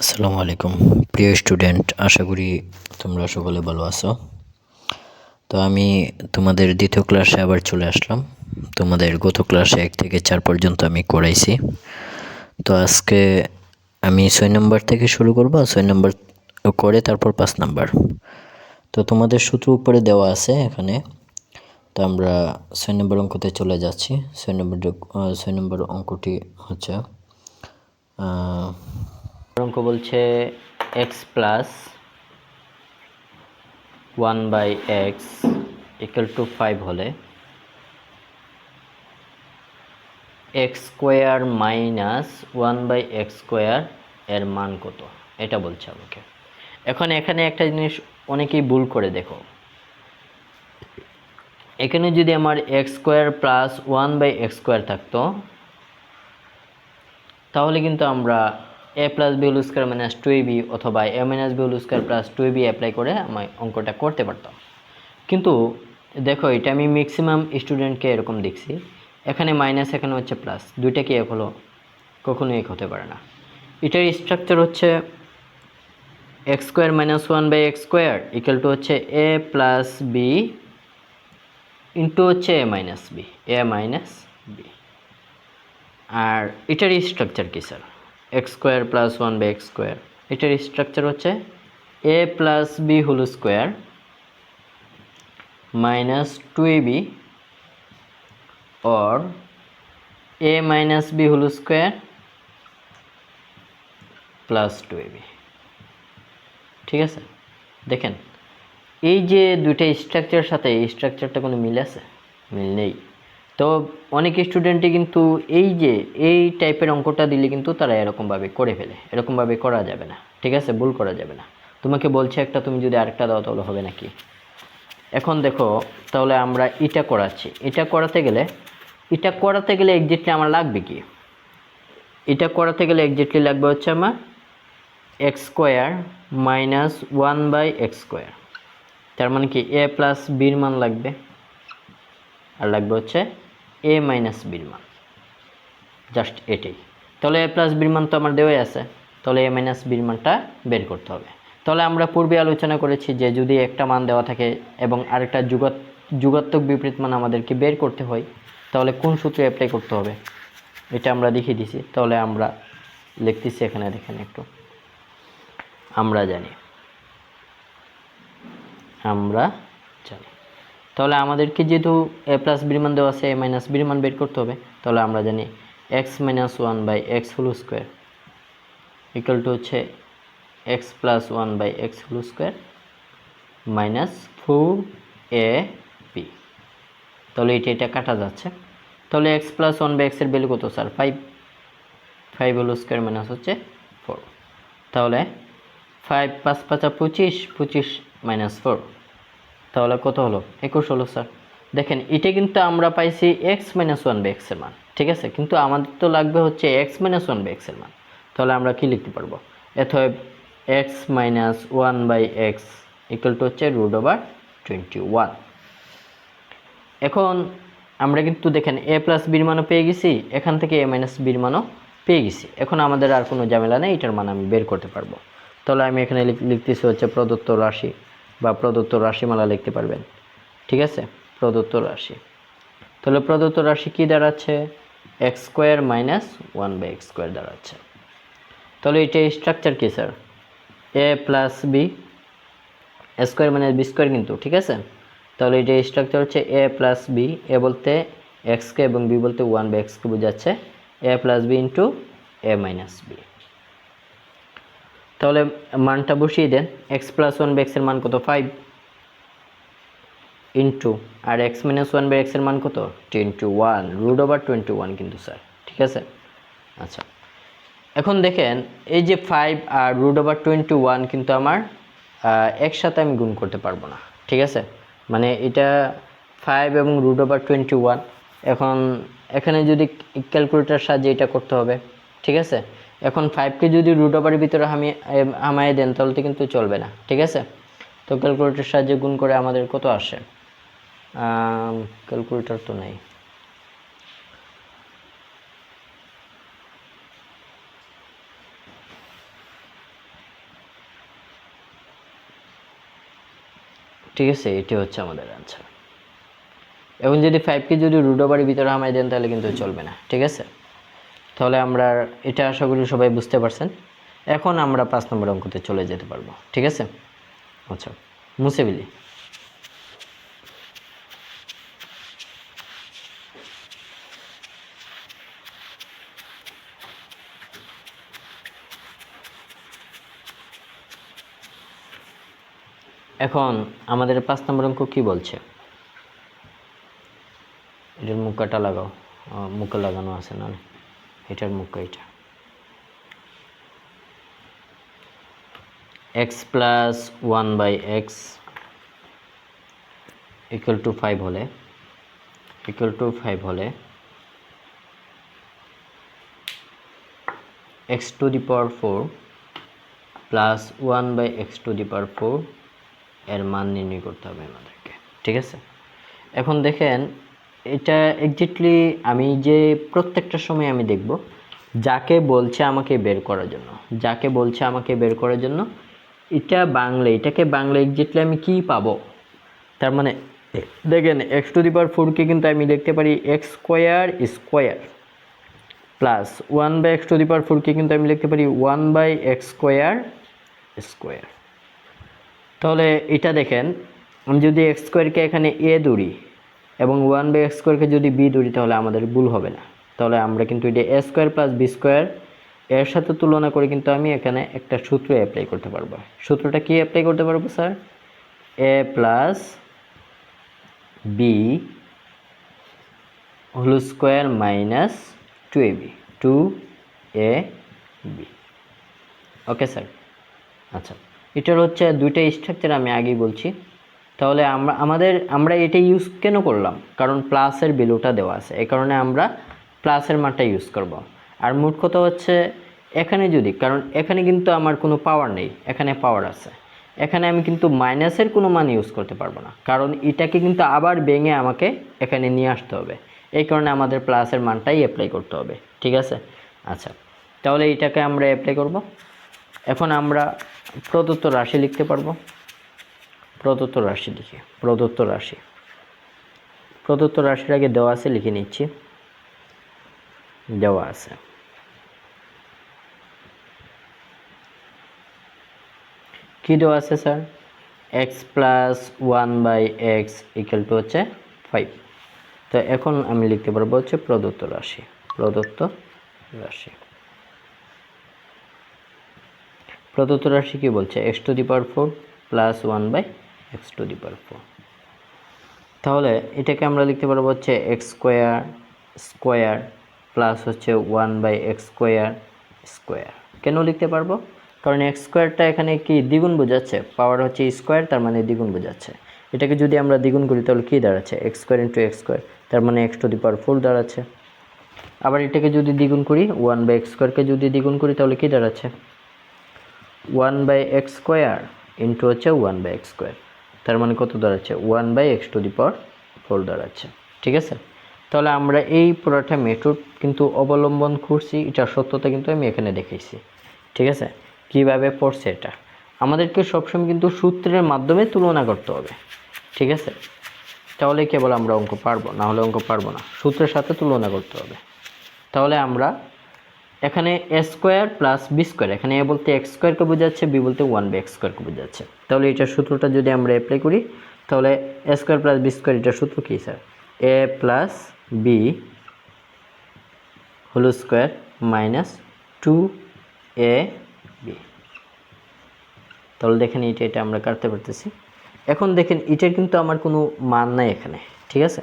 আসসালামু আলাইকুম প্রিয় স্টুডেন্ট, আশা করি তোমরা সকলে ভালো আছো। তো আমি তোমাদের দ্বিতীয় ক্লাসে আবার চলে আসলাম। তোমাদের গত ক্লাসে 1 থেকে 4 পর্যন্ত আমি করাইছি। তো আজকে আমি 6 নম্বর থেকে শুরু করব, 6 নম্বর করে তারপর 5 নাম্বার। তো তোমাদের সূত্র উপরে দেওয়া আছে এখানে। তো আমরা 6 নম্বর অঙ্কতে চলে যাচ্ছি। 6 নম্বর অঙ্কটি হচ্ছে অঙ্ক বলছে x plus 1/x equal to 5 হলে x square minus 1/x square এর মান কত, এটা বলছে আমাকে। এখন এখানে একটা জিনিস অনেকেই ভুল করে দেখো, এখানে যদি আমার x square plus 1/x square থাকতো তাহলে কিন্তু আমরা a plus b whole square minus 2ab অথবা a minus b whole square plus 2ab apply করে আমি অঙ্কটা করতে পারতাম। কিন্তু দেখো, এটা আমি ম্যাক্সিমাম স্টুডেন্টকে এরকম দেখছি, এখানে মাইনাস এখানে হচ্ছে প্লাস, দুইটা কি এক হলো? কখনো এক হতে পারে না। এটার স্ট্রাকচার হচ্ছে x square minus 1/x square equal to হচ্ছে a প্লাস বি ইন্টু হচ্ছে a মাইনাস বি। আর এটার স্ট্রাকচার কি sir? X square plus 1/x square, এটার স্ট্রাকচার হচ্ছে a plus b whole square minus 2ab or a minus b whole square plus 2ab। ঠিক আছে, দেখেন এই যে দুইটা স্ট্রাকচারের সাথে এই স্ট্রাকচারটা কোনো মিল আছে? মিল নেই। তো অনেক স্টুডেন্টই কিন্তু এই টাইপের অঙ্কটা দিলে কিন্তু তারা এরকমভাবে করে ফেলে, এরকমভাবে করা যাবে না। ঠিক আছে, ভুল করা যাবে না। তোমাকে বলছে একটা, তুমি যদি আরেকটা দাও তাহলে হবে নাকি? এখন দেখো, তাহলে আমরা এটা করাচ্ছি, এটা করাতে গেলে এক্স্যাক্টলি আমার লাগবে কি? এটা করাতে গেলে এক্স্যাক্টলি লাগবে হচ্ছে আমার x square minus 1/x square, তার মানে কি a প্লাস বির মান লাগবে, আর লাগবে হচ্ছে a মাইনাস বির মান, জাস্ট এটাই। তাহলে a প্লাস বির মান তো আমার দেওয়াই আছে, তাহলে a মাইনাস বির মানটা বের করতে হবে। তাহলে আমরা পূর্বে আলোচনা করেছি যে যদি একটা মান দেওয়া থাকে এবং আরেকটা যুগাত্মক বিপরীত মান আমাদেরকে বের করতে হয়, তাহলে কোন সূত্রে অ্যাপ্লাই করতে হবে এটা আমরা দেখিয়ে দিছি। তাহলে আমরা লিখতেছি এখানে, দেখেন একটু, আমরা জানি তাহলে আমাদেরকে যেহেতু a প্লাস বির মান দেওয়া আছে, a মাইনাস বির মান বের করতে হবে। তাহলে আমরা জানি x minus 1/x whole square equal to হচ্ছে x plus 1/x whole square minus 4ab। তাহলে এটা কাটা যাচ্ছে। তাহলে x প্লাস 1/x এর ভ্যালু কত স্যার? 5 হোল স্কোয়ার মাইনাস হচ্ছে 4। তাহলে 5 5 5 25, 25 মাইনাস 4, তাহলে কত হলো? 21 হলো স্যার। দেখেন এটা কিন্তু আমরা পাইছি x মাইনাস 1/x এর মান, ঠিক আছে, কিন্তু আমাদের তো লাগবে হচ্ছে x মাইনাস 1/x এর মান। তাহলে আমরা কি লিখতে পারবো? অতএব x minus 1/x equal to হচ্ছে √21। এখন আমরা কিন্তু দেখেন a প্লাস বির মানও পেয়ে গেছি, এখান থেকে a মাইনাস বির মানও পেয়ে গেছি। এখন আমাদের আর কোনো ঝামেলা নেই, এটার মান আমি বের করতে পারবো। তাহলে আমি এখানে লিখতেছি হচ্ছে প্রদত্ত রাশি বা প্রদত্ত রাশিমালা লিখতে পারবেন। ঠিক আছে, প্রদত্ত রাশি। তাহলে প্রদত্ত রাশি কি দাঁড়াচ্ছে? X square minus 1/x square দাঁড়াচ্ছে। তাহলে এটা স্ট্রাকচার কি sir? a plus b square minus b square কিন্তু, ঠিক আছে। তাহলে এটা স্ট্রাকচার হচ্ছে a প্লাস বি, এ বলতে এক্সকে এবং বি বলতে 1/xকে বোঝাচ্ছে, a plus b into a minus b. তাহলে মানটা বসিয়ে দেন, এক্স প্লাস 1/x এর মান কত? 5 ইন্টু, আর এক্স মাইনাস 1/x এর মান কত? 21, √21 কিন্তু স্যার, ঠিক আছে। আচ্ছা, এখন দেখেন এই যে 5 আর √21 কিন্তু আমার একসাথে আমি গুণ করতে পারবো না, ঠিক আছে। মানে এটা 5 এবং √21, এখন এখানে যদি ক্যালকুলেটার সাহায্যে এটা করতে হবে, ঠিক আছে। এখন 5কে যদি √এর ভিতরে হামায় দেন তাহলে তো কিন্তু চলবে না, ঠিক আছে। তো ক্যালকুলেটার সাহায্যে গুণ করে আমাদের কত আসে? ক্যালকুলেটর তো নেই। ঠিক আছে, এটি হচ্ছে আমাদের অ্যান্সার। এখন যদি 5কে যদি রুট ওভারের ভিতরে নামাই দেন তাহলে কিন্তু চলবে না। ঠিক আছে, তাহলে আমরা এটা আশা করি সবাই বুঝতে পারছেন। এখন আমরা 5 নম্বর অঙ্কতে চলে যেতে পারবো। ঠিক আছে, আচ্ছা মুছে ফেলি। এখন আমাদের 5 নম্বর অঙ্ক কি বলছে, এটার মুখটা লাগাও, মুখে লাগানো আছে না, এটার মুখ এটা। x plus 1/x equal to 5 হলে x to the power 4 plus 1/x to the power 4 এর মান নির্ণয় করতে হবে আমাদেরকে। ঠিক আছে, এখন দেখেন এটা এক্স্যাক্টলি আমি যে প্রত্যেকটা সময় আমি দেখব যাকে বলছে আমাকে বের করার জন্য, এটাকে বাংলা এক্স্যাক্টলি আমি কি পাবো। তার মানে দেখেন x টু দি পাওয়ার 4 কে কিন্তু আমি লিখতে পারি x square plus 1/x to the power 4 কে কিন্তু আমি লিখতে পারি 1/x স্কোয়ার। তাহলে এটা দেখেন আমি যদি x স্কোয়ারকে এখানে a ধরি এবং 1/x স্কোয়ারকে যদি b ধরি তাহলে আমাদের ভুল হবে না। তাহলে আমরা কিন্তু এটা a square plus b square এর সাথে তুলনা করে কিন্তু আমি এখানে একটা সূত্র অ্যাপ্লাই করতে পারবো। সূত্রটা কি অ্যাপ্লাই করতে পারবো sir? a plus b whole square minus 2ab। Okay sir, আচ্ছা এটার হচ্ছে দুইটা স্ট্রাকচার আমি আগেই বলছি। তাহলে আমরা এটা ইউজ কেন করলাম, কারণ প্লাসের ভ্যালুটা দেওয়া আছে, এই কারণে আমরা প্লাসের মানটা ইউজ করব। আর মোট কথা হচ্ছে এখানে যদি, কারণ এখানে কিন্তু আমার কোনো পাওয়ার নেই, এখানে পাওয়ার আছে, এখানে আমি কিন্তু মাইনাসের কোনো মান ইউজ করতে পারবো না, কারণ এটাকে কিন্তু আবার ভেঙে আমাকে এখানে নিয়ে আসতে হবে। এই কারণে আমাদের প্লাসের মানটাই অ্যাপ্লাই করতে হবে। ঠিক আছে, আচ্ছা তাহলে এটাকে আমরা অ্যাপ্লাই করব। এখন আমরা প্রদত্ত রাশি লিখতে পারবো। প্রদত্ত রাশির আগে দেওয়া আছে, লিখে নিচ্ছি। দেওয়া আছে কি দেওয়া আছে sir? x plus 1/x equal to হচ্ছে 5। তো এখন আমি লিখতে পারবো হচ্ছে প্রদত্ত রাশি। প্রদত্ত রাশি কি বলছে? x to the power 4 plus 1/x to the power 4। তাহলে এটাকে আমরা লিখতে পারবো হচ্ছে x স্কোয়ার প্লাস হচ্ছে 1/x স্কোয়ার। কেন লিখতে পারবো? কারণ x স্কোয়ারটা এখানে কি দ্বিগুণ বোঝাচ্ছে, পাওয়ার হচ্ছে স্কোয়ার, তার মানে দ্বিগুণ বোঝাচ্ছে। এটাকে যদি আমরা দ্বিগুণ করি তাহলে কি দাঁড়াচ্ছে? x square into x square, তার মানে x টু দি পাওয়ার 4 দাঁড়াচ্ছে। আবার এটাকে যদি দ্বিগুণ করি, 1/x স্কোয়ারকে যদি দ্বিগুণ করি তাহলে কি দাঁড়াচ্ছে? 1/x স্কোয়ার ইন্টু হচ্ছে 1/x স্কোয়ার, তার মানে কত দাঁড়াচ্ছে? 1/x টু দি পাওয়ার 4 দাঁড়াচ্ছে। ঠিক আছে, তাহলে আমরা এই পুরোটা মেথড কিন্তু অবলম্বন করছি, এটার সত্যতা কিন্তু আমি এখানে দেখাইছি। ঠিক আছে, কিভাবে পড়ছে এটা আমাদেরকে সবসময় কিন্তু সূত্রের মাধ্যমে তুলনা করতে হবে। ঠিক আছে, তাহলে কেবল আমরা অঙ্ক পারবো, না হলে অঙ্ক পারবো না, সূত্রের সাথে তুলনা করতে হবে। তাহলে আমরা এখানে a square plus b square, এখানে a বলতে x স্কোয়ারকে বোঝাচ্ছে, b বলতে 1/x স্কোয়ারকে বোঝাচ্ছে। তাহলে এটার সূত্রটা যদি আমরা অ্যাপ্লাই করি তাহলে a square plus b square, এটার সূত্র কী sir? a plus b whole square minus 2ab। তাহলে দেখেন এটা আমরা কাটতে পারতেছি। এখন দেখেন এটার কিন্তু আমার কোনো মান নাই এখানে। ঠিক আছে,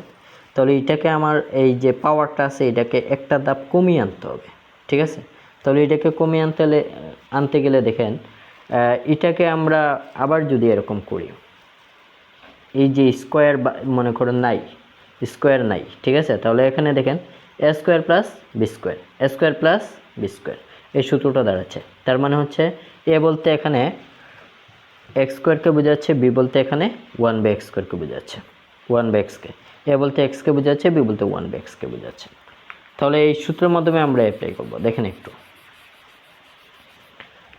তাহলে এটাকে আমার এই যে পাওয়ারটা আছে এটাকে একটা ধাপ কমিয়ে আনতে হবে। ঠিক আছে, তাহলে এটাকে কমিয়ে আনতে গেলে দেখেন এটাকে আমরা আবার যদি এরকম করি, এই যে স্কোয়ার মনে করেন নাই, স্কোয়ার নাই। ঠিক আছে, তাহলে এখানে দেখেন a square plus b square, এই সূত্রটা দাঁড়াচ্ছে। তার মানে হচ্ছে a বলতে এখানে x স্কোয়ারকে বোঝাচ্ছে, b বলতে এখানে 1/x স্কোয়ারকে বোঝাচ্ছে, 1/x-কে, a বলতে x-কে বোঝাচ্ছে, b বলতে 1/x-কে বোঝাচ্ছে। তাহলে এই সূত্রের মাধ্যমে আমরা অ্যাপ্লাই করব। দেখেন একটু,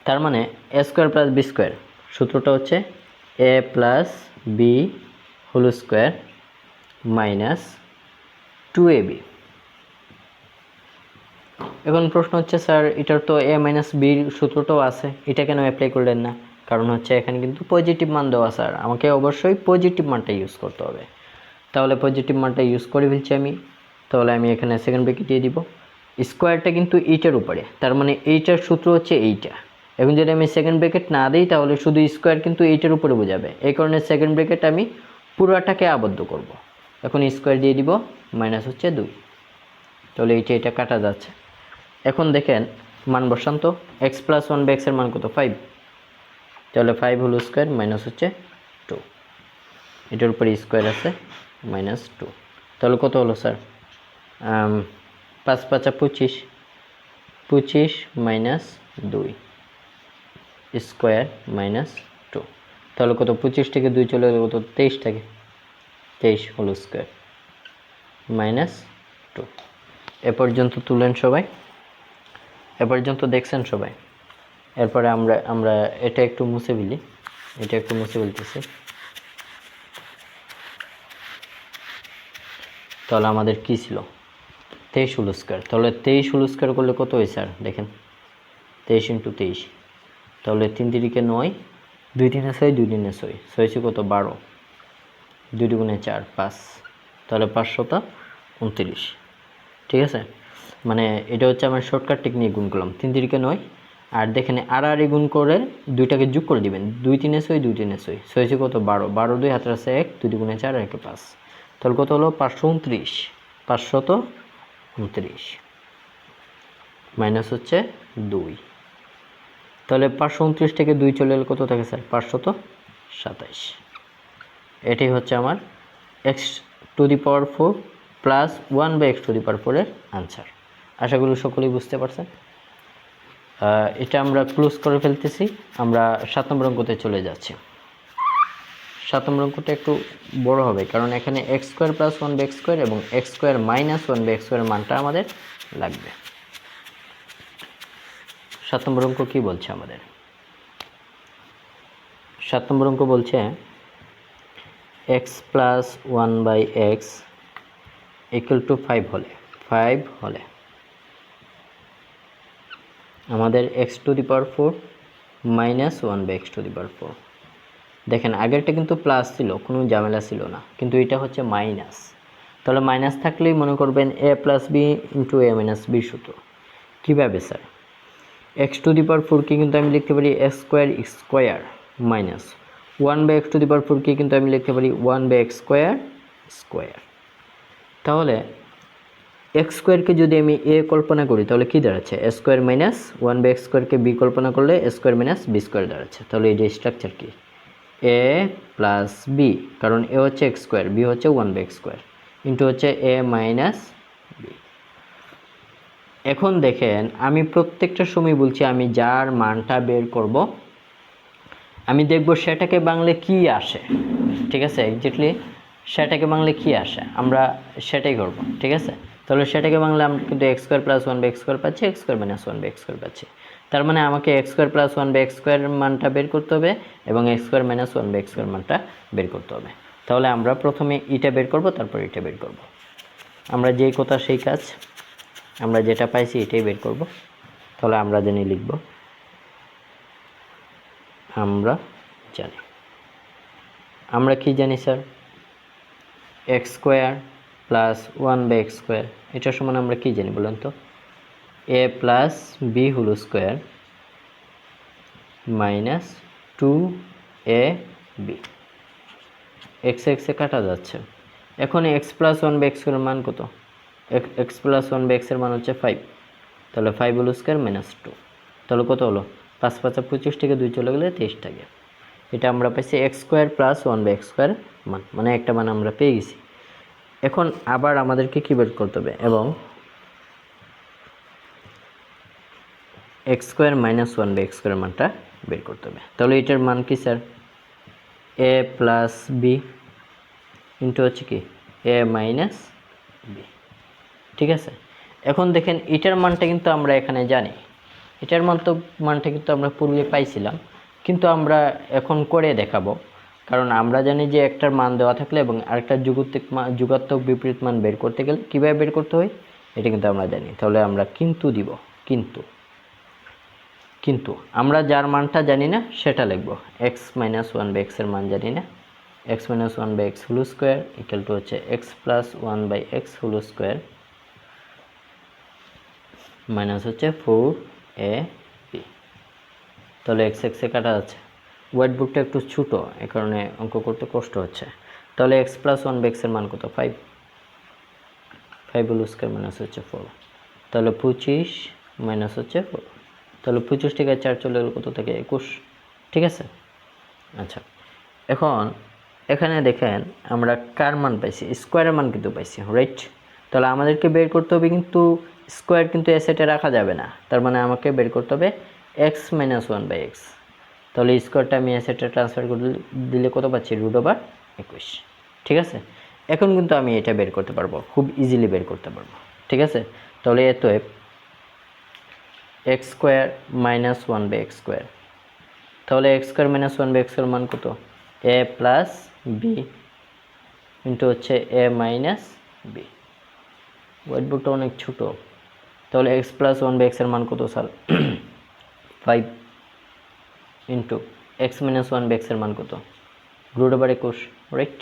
তার মানে a square plus b square, সূত্রটা হচ্ছে a plus b whole square minus 2ab। এখন প্রশ্ন হচ্ছে স্যার এটার তো a মাইনাস বির সূত্রটাও আছে, এটা কেন অ্যাপ্লাই করলেন না? কারণ হচ্ছে এখানে কিন্তু পজিটিভ মান দেওয়া স্যার, আমাকে অবশ্যই পজিটিভ মানটা ইউজ করতে হবে। তাহলে পজিটিভ মানটা ইউজ করে ফেলছি আমি। তাহলে আমি এখানে সেকেন্ড ব্র্যাকেট দিয়ে দিব। স্কোয়ারটা কিন্তু এইটার উপরে, তার মানে এইটার সূত্র হচ্ছে এইটা। এখন যদি আমি সেকেন্ড ব্র্যাকেট না দিই তাহলে শুধু স্কোয়ার কিন্তু এইটার উপরে বোঝাবে, এই কারণে সেকেন্ড ব্র্যাকেট আমি পুরোটাকে আবদ্ধ করব। এখন স্কোয়ার দিয়ে দিব, মাইনাস হচ্ছে 2। তাহলে এটা কাটা যাচ্ছে। এখন দেখেন মান বসান তো, এক্স প্লাস 1/x এর মান কত? 5। তাহলে 5 হোল স্কোয়ার মাইনাস হচ্ছে 2, এটার উপরে স্কোয়ার আছে মাইনাস 2। তাহলে কত হলো স্যার? 5 5 25, 25 minus 2 square minus 2। তাহলে কত? 25 থেকে 2 চলে গেলে কত? 23 থাকে, 23 হোল স্কোয়ার মাইনাস 2। এ পর্যন্ত তুলেন সবাই, এ পর্যন্ত দেখছেন সবাই। এরপরে আমরা এটা একটু মুছে ফেলি, এটা একটু মুছে ফেলতেছি। তাহলে আমাদের কি ছিল? 23 হোল স্কোয়ার। তাহলে 23 হোল স্কোয়ার করলে কত হয় স্যার? দেখেন 23 × 23, তাহলে 3 3 9, 2 3 6, 2 3 6, 6 কত? 12, 2 2 4 5, তাহলে 529। ঠিক আছে, মানে এটা হচ্ছে আমার শর্টকাট টেকনিক, গুণ করলাম 3 3 9, আর দেখেন আর গুণ করে দুইটাকে যোগ করে দিবেন, 2 3 6, 2 3 6, 6 কত? 12, 12 2 হাতে আছে 1, 2 2 4 আর 1 5, তাহলে কত হলো? 529, 529 মাইনাস হচ্ছে 2। তাহলে 529 থেকে 2 চলে গেলে কত থাকে স্যার? 527। এটাই হচ্ছে আমার x⁴ প্লাস 1/x⁴ এর আনসার। আশা করি সকলেই বুঝতে পারছেন। এটা আমরা ক্লোজ করে ফেলতেছি। আমরা 7 নম্বর অঙ্কতে চলে যাচ্ছি। 7 নম্বর অঙ্কটা একটু বড় হবে, কারণ এখানে x² + 1/x² এবং x² - 1/x² এর মানটা আমাদের লাগবে। 7 নম্বর অঙ্ক কি বলছে আমাদের? 7 নম্বর অঙ্ক বলছে x + 1/x = 5 হলে আমাদের x⁴ মাইনাস 1/x⁴। দেখেন আগেরটা কিন্তু প্লাস ছিল, কোনো ঝামেলা ছিল না, কিন্তু এটা হচ্ছে মাইনাস। তাহলে মাইনাস থাকলেই মনে করবেন a + b × a - b সূত্র। কীভাবে স্যার? x⁴ কে কিন্তু আমি লিখতে পারি x² মাইনাস 1/x⁴ কে কিন্তু আমি লিখতে পারি 1/x²। তাহলে x² কে যদি আমি a কল্পনা করি তাহলে কি দাঁড়াচ্ছে? a² মাইনাস 1/x² কে b কল্পনা করলে a² মাইনাস b² দাঁড়াচ্ছে। তাহলে এই যে স্ট্রাকচার কি? a প্লাস b, কারণ a হচ্ছে x² b হচ্ছে 1/x² ইন্টু হচ্ছে a মাইনাস b। এখন দেখেন আমি প্রত্যেকটা সময় বলছি আমি যার মানটা বের করব আমি দেখব সেটাকে বাংলে কি আসে। ঠিক আছে, এক্স্যাক্টলি সেটাকে বাংলে কি আসে আমরা সেটাই করব। ঠিক আছে, তাহলে সেটাকে বাংলা আমরা কিন্তু x² + 1/x² পাচ্ছি, x² - 1/x² পাচ্ছি। তার মানে আমাকে x² + 1/x² এর মানটা বের করতে হবে এবং x² - 1/x² মানটা বের করতে হবে। তাহলে আমরা প্রথমে এটা বের করব, তারপর এটা বের করব। আমরা যেই কথা সেই কাজ, আমরা যেটা পাইছি এটাই বের করব। তাহলে আমরা জানি লিখব, আমরা কি জানি স্যার? x² + 1/x² এটার সমান আমরা কি জানি বলেন তো? a + b whole square minus 2ab। x এ কাটা যাচ্ছে। এখন x + 1/x এর মান কত? x + 1/x এর মান হচ্ছে 5। তাহলে 5 হোল স্কোয়ার মাইনাস 2। তাহলে কত হলো? 5 5 25 থেকে 2 চলে গেলে 23 থাকে। এটা আমরা পাইছি x² + 1/x² মান, মানে একটা মান আমরা পেয়ে গেছি। এখন আবার আমাদেরকে কি বের করতে হবে? এবং x² - 1/x² মানটা বের করতে হবে। তাহলে এটার মান কি স্যার? a + b ইন্টু হচ্ছে কি a মাইনাস b। ঠিক আছে, এখন দেখেন এটার মানটা কিন্তু আমরা এখানে জানি, এটার মানটা কিন্তু আমরা পূর্বে পাইছিলাম, কিন্তু আমরা এখন করে দেখাবো কারণ আমরা জানি যে একটার মান দেওয়া থাকলে এবং আরেকটার যুগাত্মক বিপরীত মান বের করতে গেলে কীভাবে বের করতে হয় এটা কিন্তু আমরা জানি। তাহলে আমরা কিন্তু দিব, কিন্তু আমরা যার মানটা জানি না সেটা লিখব। এক্স মাইনাস ওয়ান বাই এক্সের মান জানি না, x minus one by x whole square equal to হচ্ছে x plus one by x whole square minus হচ্ছে 4ab। তাহলে এক্স এক্সে কাটা যাচ্ছে, হোয়াইট বুকটা একটু ছোটো এ কারণে অঙ্ক করতে কষ্ট হচ্ছে। তাহলে এক্স প্লাস ওয়ান বাই এক্সের মান কত? 5 হোল স্কোয়ার মাইনাস হচ্ছে 4। তাহলে 25 মাইনাস হচ্ছে 4। তাহলে 25 থেকে 4 চলে গেল কত থেকে? 21। ঠিক আছে। আচ্ছা, এখন এখানে দেখেন আমরা কার মান পাইছি? স্কোয়ারের মান কিন্তু পাইছি, রাইট? তাহলে আমাদেরকে বের করতে হবে, কিন্তু স্কোয়ার কিন্তু এ সেটে রাখা যাবে না, তার মানে আমাকে বের করতে হবে x minus one by x. তাহলে স্কোয়ারটা আমি এ সেটে ট্রান্সফার করে দিলে কত পাচ্ছি? √21। ঠিক আছে, এখন কিন্তু আমি এটা বের করতে পারবো, খুব ইজিলি বের করতে পারবো। ঠিক আছে, তাহলে এতএব x square minus one by x square, তাহলে x square minus one by x এর মান কত? এ প্লাস বি ইন্টু হচ্ছে এ মাইনাস বি। হোয়াইট বোর্ডটা অনেক ছোটো। তাহলে x plus one by x এর মান কত স্যার? 5 into x minus one by x এর মান কত? √21, রাইট?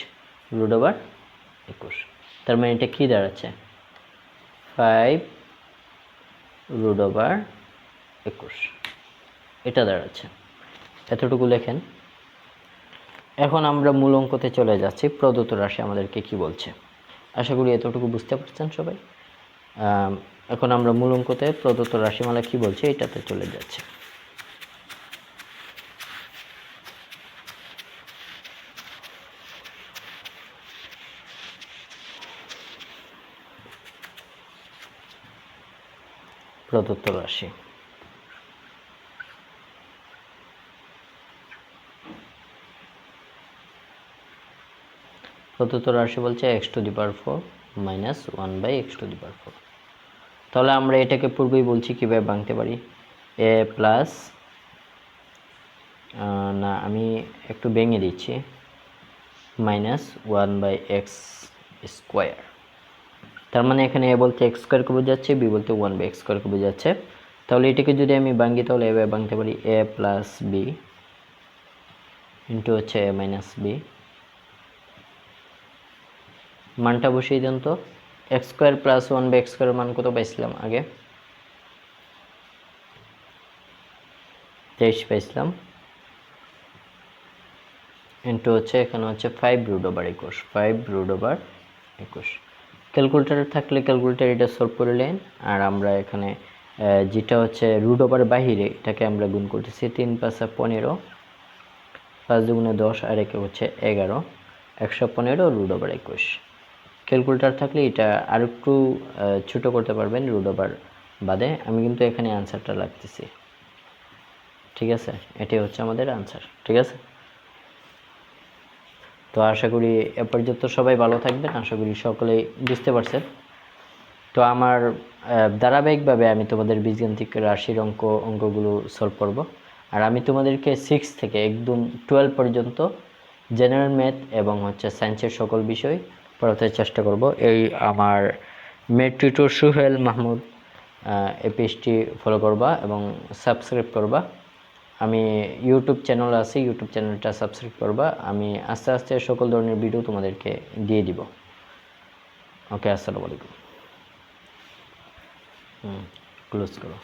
√21। তার মানে এটা কী দাঁড়াচ্ছে? 5 √21 এটা দাঁড়াচ্ছে। এতটুকু লেখেন। এখন আমরা মূল অঙ্কতে চলে যাচ্ছি। প্রদত্ত রাশি আমাদেরকে কি বলছে, আশা করি এতটুকু বুঝতে পারছেন সবাই। এখন আমরা মূল অঙ্কতে প্রদত্ত রাশিমালা কি বলছে এটাতে চলে যাচ্ছে। প্রদত্ত রাশি, প্রদত্ত রাশি বলছে x⁴ মাইনাস 1/x⁴। তাহলে আমরা এটাকে পূর্বেই বলছি কীভাবে ভাঙতে পারি। এ প্লাস, না আমি একটু ভেঙে দিচ্ছি, মাইনাস 1/x²। তার মানে এখানে এ বলতে x² বোঝাচ্ছে, বি বলতে 1/x² বোঝাচ্ছে। তাহলে এটাকে যদি আমি ভাঙি তাহলে এভাবে ভাঙতে পারি, এ প্লাস বি ইন্টু হচ্ছে এ মাইনাস বি। মানটা বসিয়ে দেন তো। x² প্লাস 1/x² মান কত পাইছিলাম আগে? 23 পাইছিলাম, ইন্টু হচ্ছে এখানে হচ্ছে 5 √21। 5 √21। ক্যালকুলেটর থাকলে ক্যালকুলেটর এটা সলভ করে নেন। আর আমরা এখানে যেটা হচ্ছে √এর বাহিরে এটাকে আমরা গুণ করতেছি। 3 × 5 = 15, 5 × 2 = 10 আর একে হচ্ছে 11, 115 √21। ক্যালকুলেটর থাকলে এটা আর একটু ছোটো করতে পারবেন √, বাদে। আমি কিন্তু এখানে আনসারটা লাগতেছি। ঠিক আছে, এটাই হচ্ছে আমাদের আনসার। ঠিক আছে, তো আশা করি এ পর্যন্ত সবাই ভালো থাকবেন, আশা করি সকলেই বুঝতে পারছেন। তো আমার ধারাবাহিকভাবে আমি তোমাদের বীজগাণিতিক রাশির অঙ্কগুলো সলভ করব। আর আমি তোমাদেরকে 6 থেকে একদম 12 পর্যন্ত জেনারেল ম্যাথ এবং হচ্ছে সায়েন্সের সকল বিষয় পড়াতে চেষ্টা করব। এই আমার ম্যাথ টিউটর সুহেল মাহমুদ এই পেজটি ফলো করবা এবং সাবস্ক্রাইব করবা। আমি ইউটিউব চ্যানেল আছে, ইউটিউব চ্যানেলটা সাবস্ক্রাইব করবা। আমি আস্তে আস্তে সকল ধরনের ভিডিও তোমাদেরকে দিয়ে দিব। ওকে, আসসালামু আলাইকুম। ক্লোজ করো।